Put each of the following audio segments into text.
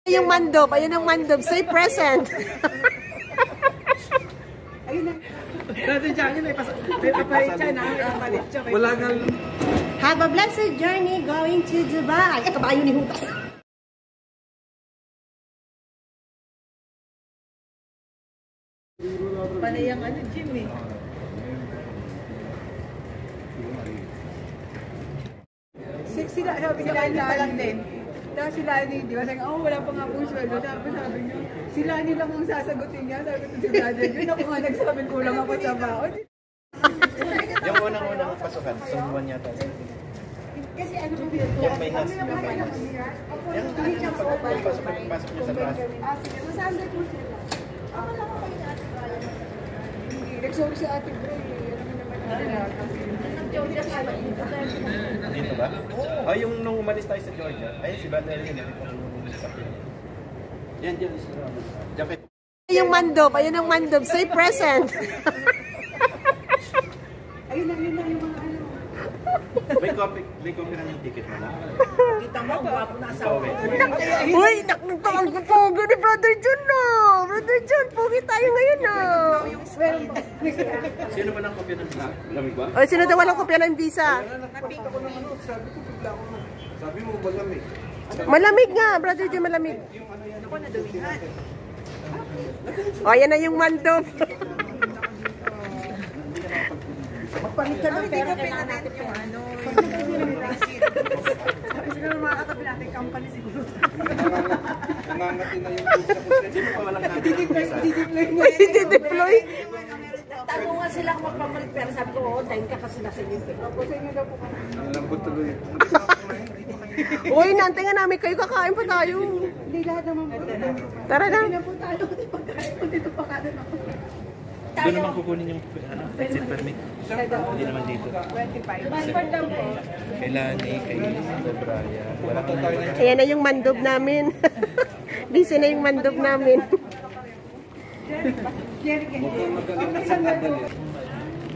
Yung mandob, ayun ang mandob. Say present. Ayun na. Dati dyan yun, may papalit siya na. Wala nga. Have a blessed journey going to Dubai. Ito ba ayun ni Hutas? Panay ang ano, Jim eh. Sila, sabi nila pa lang din. Tapos sila ni, di ba, sabi, wala pa nga po sweldo. Tapos sabi niyo, sila nila kung sasagutin niya. Sabi ko si brother, yun ako nga nagsabi, kulang ako sa baon. Yung unang-unang pasukan, sumuwan yata. Kasi ano po yun? Yung may nas. Yung pagpasok niya sa taas. Sige, masanda po sila. Ako lang ako kayo natin. Hindi, nagsorry si ate bro. Dito ba? Oh, yung nung umalis tayo sa Georgia. Ayun, si Brother yun. Yan, dyan. Jacket. Yung mandob, ayun ang mandob. Say present. Ayun lang yung mga ano. May copy na yung ticket mo na. Kita mo, guwapo na asawa. Uy, naknagtaon ko pogi ni Brother John na. Brother John, pogi tayo ngayon na. Sino ba nang kopya ng visa? Lamig ba? O, sino daw walang kopya ng visa? Nakapita ko naman, sabi ko bigla ko na. Sabi mo, malamig. Malamig nga, Brother John, malamig. Ako na dumihan. O, yan na yung mandob. Magpalit ka ng pera, kailangan natin yung ano, yung receipt. Siguro makakatabi natin company siguro. Nangangati na yung visa ko. Sino pa walang I-deploy. Tago nga sila kung magpapalit pera. Sabi ko, oo, time ka kasi nasa inyo. Tapos inyo daw po kami. Ang lambot tuloy. Uy, nantay nga namin kayo, kakain pa tayo. Hindi lahat naman po. Tara na. Hindi na po tayo. Pagkain po dito pa kanan ako. Doon naman kukunin yung exit permit. Hindi naman dito. 25. Passport daw po. Kailan kay Debraya. Wala kang Ayan na yung mandob namin. Busy na yung mandob namin.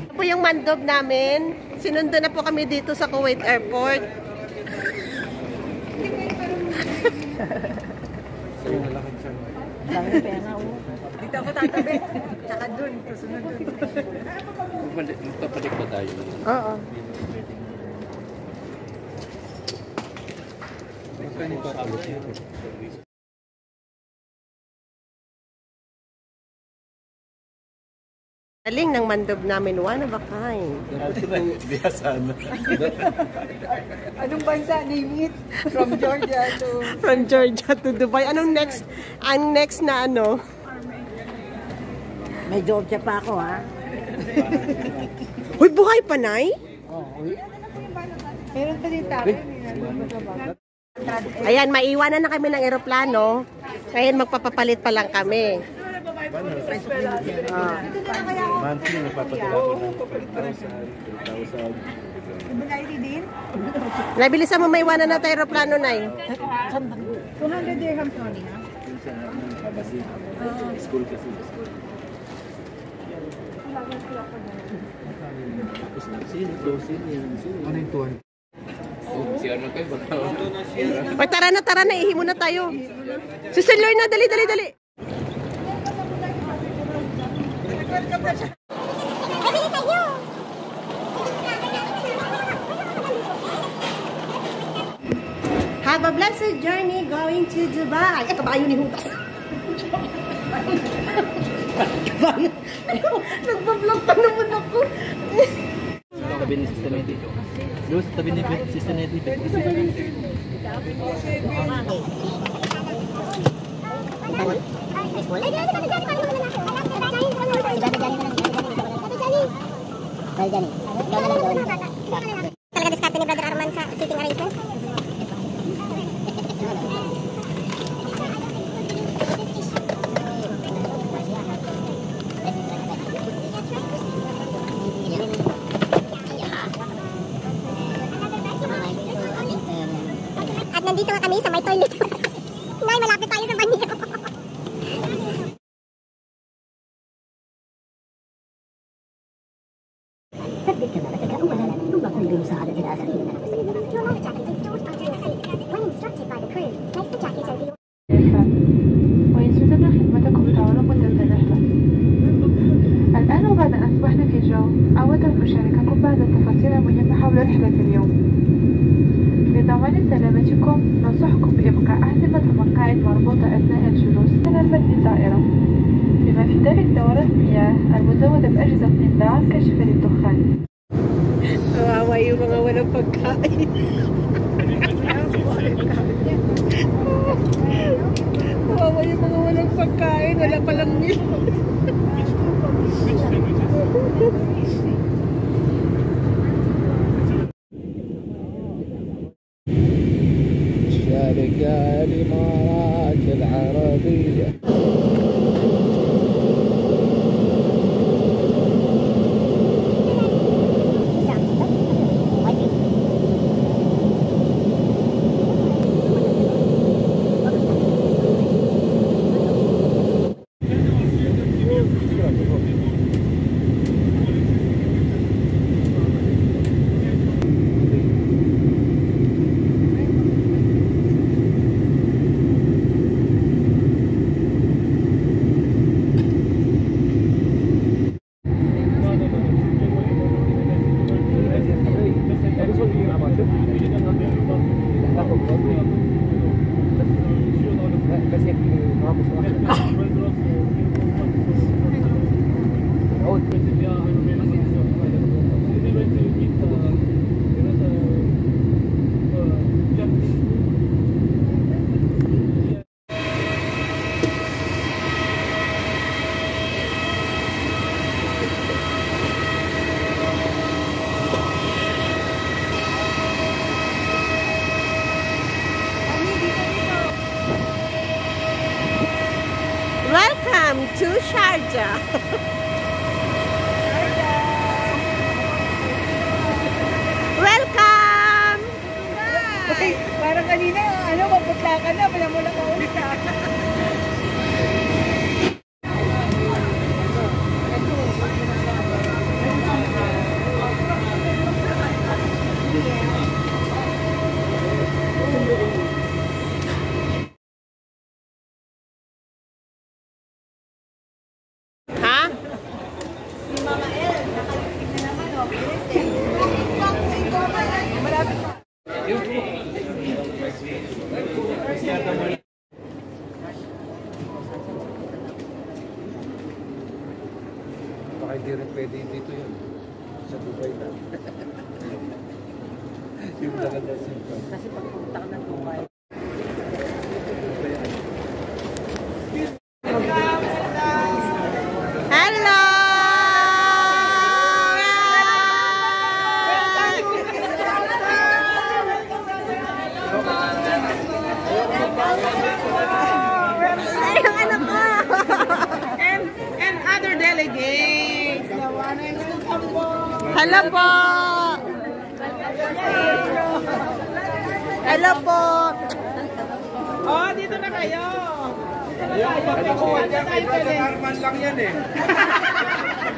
Ito po yung mandob namin. Sinundo na po kami dito sa Kuwait Airport. Dito ako tatabi. Tsaka dun. Kasunod dun. Magpapalit ba tayo? Oo. Galing ng mandob namin, one of a kind. Biyasan. Anong bansa? Name it. From Georgia to... From Georgia to Dubai. Anong next? Ang next na ano? May Georgia pa ako, ha? Uy, buhay pa, Nay? Meron pa din tayo. Ayan, maiwanan na kami ng eroplano. Ngayon, magpapapalit pa lang kami. Monthly, nagpapadala ko ng 5,000, 2,000. Ibigay din? Nabilisan mo maiwanan na tayo eroplano, Nay. 200 dirhams only, ha? Kasi, school kasi. Tapos na, sino? Ano yung 200? Ay, tara na, ihi muna tayo. Susunod na, dali. Have a blessed journey going to Dubai. Ito ba ayun ni Hutas? Nagpa-vlog pa naman ako. Tabi ni Sister Nettie. Doon sa tabi ni Sister Nettie. Talaga diskarte ni Brother Arman sa seating arrangement? At nandito nga kami sa may toilet. Nay, malapit tayo sa banyo. ثبت كما بدأت أولا ثم قم بمساعدة الآخرين. Your life jacket is stored under your seat. When instructed by the crew, place the jacket over your ستنفذ شركتكم بعد تفاصيل مهمة حول رحلة اليوم. لضمان سلامتكم ننصحكم بإبقاء أحزمة المقاعد مربوطة أثناء الجلوس من المتن الطائرة، بما في ذلك دورات مياه المزودة بأجهزة إنذار كاشفة للدخان. Kawawa yung mga walang pagkain. Kawawa yung mga walang pagkain. Wala palang meal. شاركة الإمارات العربية. Welcome to Sharjah. Welcome! Ay, parang kanina, maputla ka na, wala mo na kaulit ah. Ha? Baka hindi rin pwede dito yun. Sa Dubai na. Yung talaga simple. Kasi pagpunta ka ng Dubai. Hello! Ayun, anak ko! And other delegates. Hello po! Hello po! Oh, dito na kayo. Arman lang yan eh.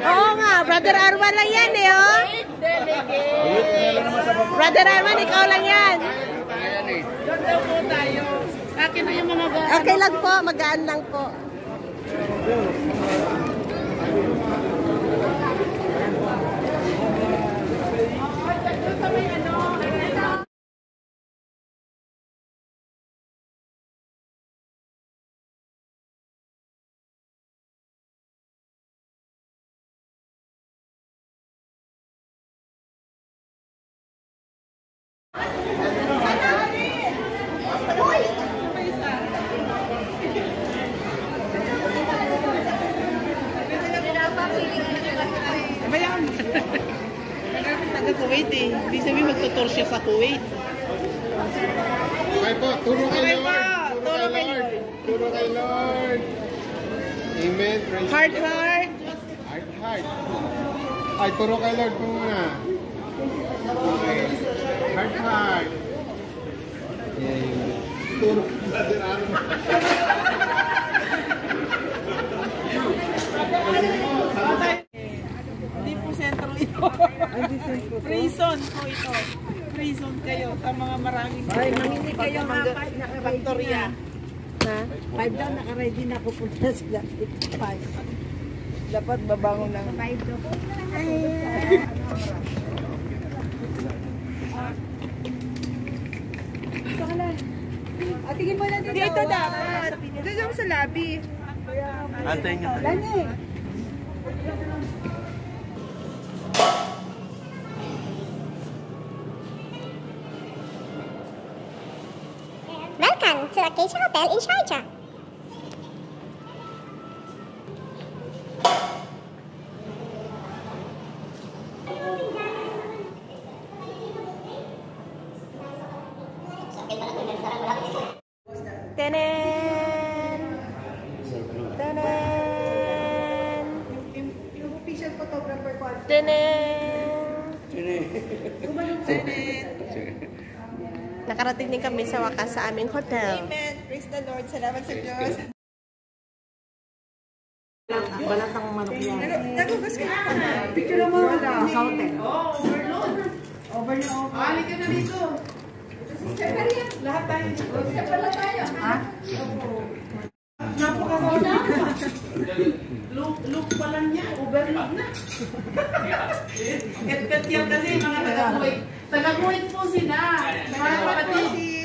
Oo nga, Brother Arman lang yan eh, oh! Brother Arman, ikaw lang yan! Doon daw po tayo. Akin na yung mga Okay lang po, magaan lang po. Ba yan? Taga Kuwait eh. Ibig sabihin magtutur siya sa Kuwait. Okay po, turo kay Okay Lord. po, turo kay Lord. Turo kay Lord. Amen. Praise Heart, the Lord. heart. Heart, heart. Ay, turo kay Lord po muna. Okay. Heart, heart. Yay. Turo sa dinarma. Hindi po sentro ito. Prison po ito. Prison kayo sa mga maraming Mamili kayo mga Factoria. Ha? 5 daw, naka-ready na pupunta sila. 5. Dapat babangon ng... Tingin mo na dito. Dito dapat. Dito sa lobby. Antayin nyo tayo. Lani. Welcome to Acacia Hotel in Sharjah. Tenen! Tenen! Yung official photographer ko. Tenen! Nakarating din kami sa wakas sa aming hotel. Amen. Praise the Lord. Salamat sa Diyos. Balatang manok yan. Nagugas ka na. Picture lang mo wala. Sa hotel. Over na over. Halika na dito. Lahat tayo dito. Pala tayo. Ha? Napakasawala ka. Look pa lang niya. Overload na. Et yan kasi mga taga-Kuwait. Taga-Kuwait po sila. Mga kapatid.